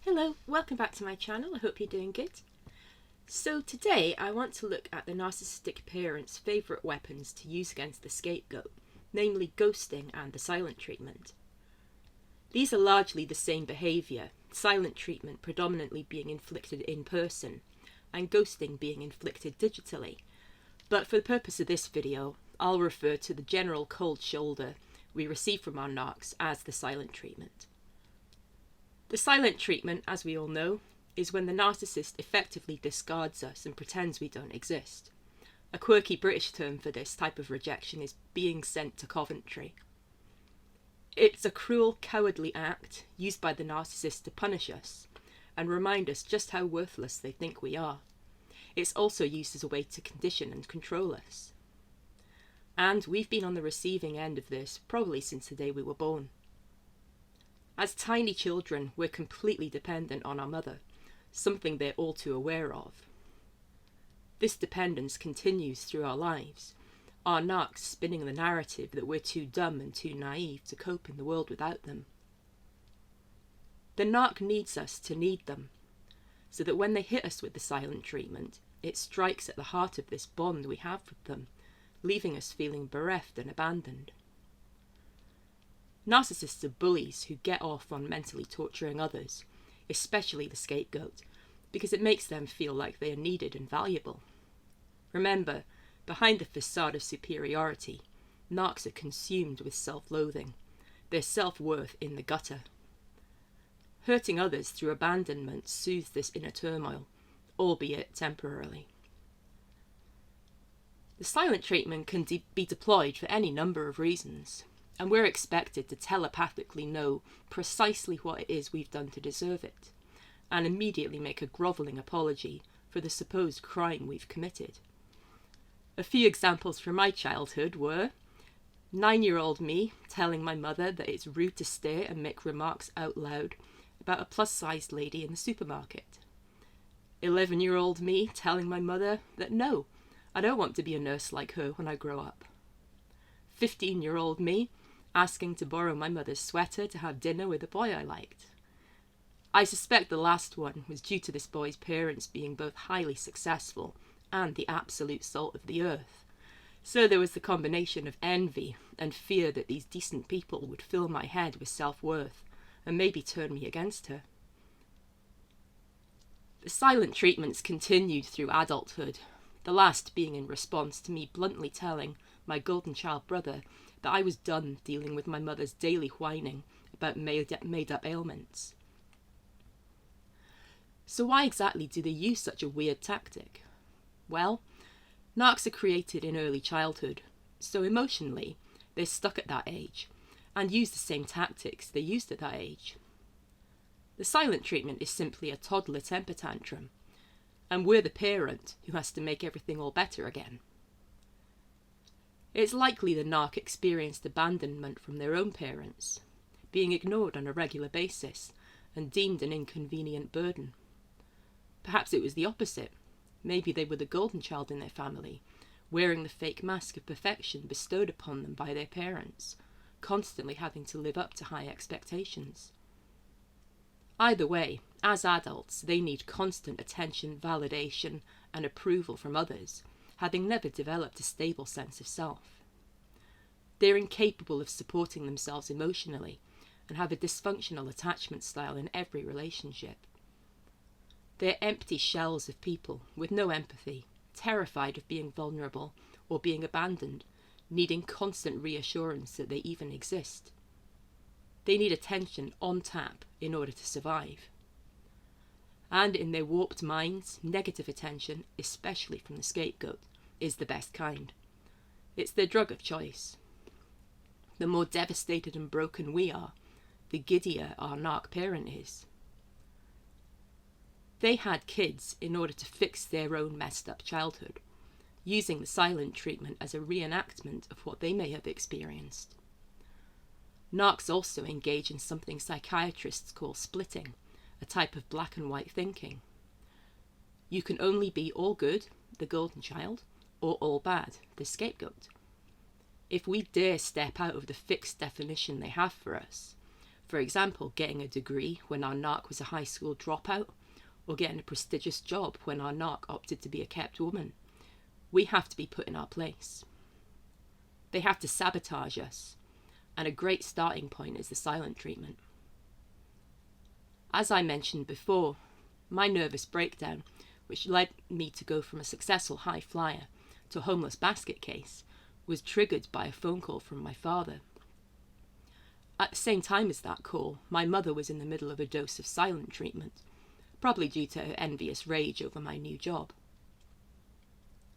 Hello, welcome back to my channel. I hope you're doing good. So today I want to look at the narcissistic parent's favourite weapons to use against the scapegoat, namely ghosting and the silent treatment. These are largely the same behaviour, silent treatment predominantly being inflicted in person and ghosting being inflicted digitally, but for the purpose of this video I'll refer to the general cold shoulder we receive from our narcs as the silent treatment. The silent treatment, as we all know, is when the narcissist effectively discards us and pretends we don't exist. A quirky British term for this type of rejection is being sent to Coventry. It's a cruel, cowardly act used by the narcissist to punish us and remind us just how worthless they think we are. It's also used as a way to condition and control us. And we've been on the receiving end of this probably since the day we were born. As tiny children, we're completely dependent on our mother, something they're all too aware of. This dependence continues through our lives, our narcs spinning the narrative that we're too dumb and too naive to cope in the world without them. The narc needs us to need them, so that when they hit us with the silent treatment, it strikes at the heart of this bond we have with them, leaving us feeling bereft and abandoned. Narcissists are bullies who get off on mentally torturing others, especially the scapegoat, because it makes them feel like they are needed and valuable. Remember, behind the facade of superiority, narcs are consumed with self-loathing, their self-worth in the gutter. Hurting others through abandonment soothes this inner turmoil, albeit temporarily. The silent treatment can be deployed for any number of reasons, and we're expected to telepathically know precisely what it is we've done to deserve it, and immediately make a grovelling apology for the supposed crime we've committed. A few examples from my childhood were 9-year-old me telling my mother that it's rude to stare and make remarks out loud about a plus-sized lady in the supermarket. 11-year-old me telling my mother that no, I don't want to be a nurse like her when I grow up. 15-year-old me asking to borrow my mother's sweater to have dinner with a boy I liked. I suspect the last one was due to this boy's parents being both highly successful and the absolute salt of the earth. So there was the combination of envy and fear that these decent people would fill my head with self-worth and maybe turn me against her. The silent treatments continued through adulthood, the last being in response to me bluntly telling my golden child brother that I was done dealing with my mother's daily whining about made-up ailments. So why exactly do they use such a weird tactic? Well, narcs are created in early childhood, so emotionally they're stuck at that age and use the same tactics they used at that age. The silent treatment is simply a toddler temper tantrum, and we're the parent who has to make everything all better again. It's likely the narc experienced abandonment from their own parents, being ignored on a regular basis and deemed an inconvenient burden. Perhaps it was the opposite. Maybe they were the golden child in their family, wearing the fake mask of perfection bestowed upon them by their parents, constantly having to live up to high expectations. Either way, as adults, they need constant attention, validation, and approval from others, having never developed a stable sense of self. They're incapable of supporting themselves emotionally and have a dysfunctional attachment style in every relationship. They're empty shells of people with no empathy, terrified of being vulnerable or being abandoned, needing constant reassurance that they even exist. They need attention on tap in order to survive. And in their warped minds, negative attention, especially from the scapegoat, is the best kind. It's their drug of choice. The more devastated and broken we are, the giddier our narc parent is. They had kids in order to fix their own messed up childhood, using the silent treatment as a reenactment of what they may have experienced. Narcs also engage in something psychiatrists call splitting, a type of black and white thinking. You can only be all good, the golden child, or all bad, the scapegoat. If we dare step out of the fixed definition they have for us, For example, getting a degree when our narc was a high school dropout, or getting a prestigious job when our narc opted to be a kept woman. We have to be put in our place. They have to sabotage us, and a great starting point is the silent treatment. As I mentioned before, my nervous breakdown, which led me to go from a successful high flyer to a homeless basket case, was triggered by a phone call from my father. At the same time as that call, my mother was in the middle of a dose of silent treatment, probably due to her envious rage over my new job.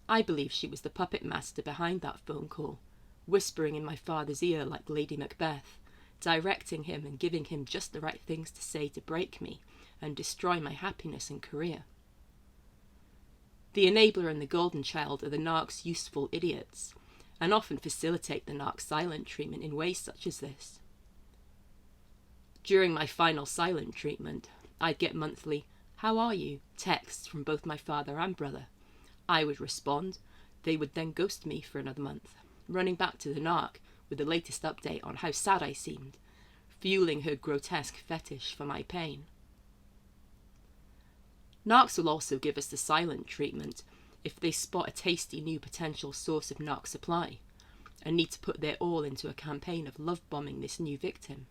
I believe she was the puppet master behind that phone call, whispering in my father's ear like Lady Macbeth, directing him and giving him just the right things to say to break me and destroy my happiness and career. The enabler and the golden child are the narc's useful idiots, and often facilitate the narc's silent treatment in ways such as this. During my final silent treatment, I'd get monthly "How are you?" texts from both my father and brother. I would respond. They would then ghost me for another month, running back to the narc with the latest update on how sad I seemed, fueling her grotesque fetish for my pain. Narcs will also give us the silent treatment if they spot a tasty new potential source of narc supply and need to put their all into a campaign of love-bombing this new victim.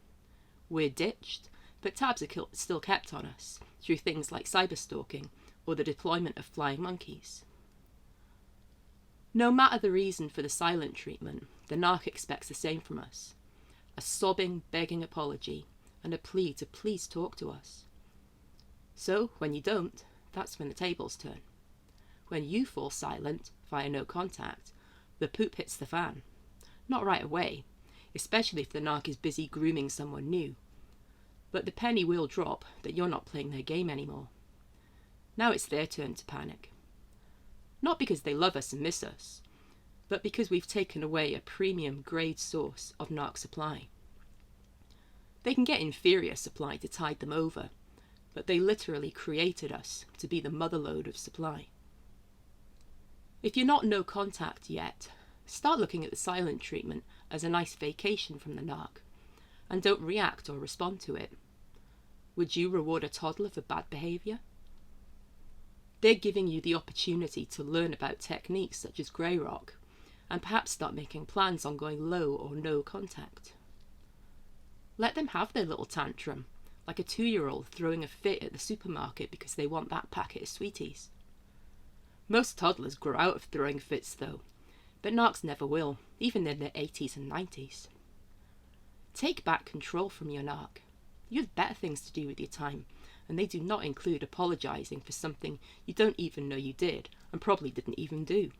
We're ditched, but tabs are still kept on us through things like cyberstalking or the deployment of flying monkeys. No matter the reason for the silent treatment, the narc expects the same from us: a sobbing, begging apology and a plea to please talk to us. So, when you don't, that's when the tables turn. When you fall silent via no contact, the poop hits the fan. Not right away, especially if the narc is busy grooming someone new. But the penny will drop that you're not playing their game anymore. Now it's their turn to panic. Not because they love us and miss us, but because we've taken away a premium grade source of narc supply. They can get inferior supply to tide them over, but they literally created us to be the motherlode of supply. If you're not no contact yet, start looking at the silent treatment as a nice vacation from the narc, and don't react or respond to it. Would you reward a toddler for bad behaviour? They're giving you the opportunity to learn about techniques such as grey rock, and perhaps start making plans on going low or no contact. Let them have their little tantrum, like a 2-year-old throwing a fit at the supermarket because they want that packet of sweeties. Most toddlers grow out of throwing fits though, but narcs never will, even in their 80s and 90s. Take back control from your narc. You have better things to do with your time, and they do not include apologising for something you don't even know you did and probably didn't even do.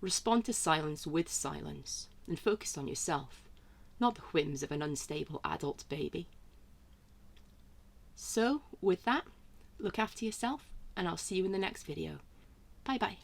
Respond to silence with silence and focus on yourself, not the whims of an unstable adult baby. So, with that, look after yourself, and I'll see you in the next video. Bye bye.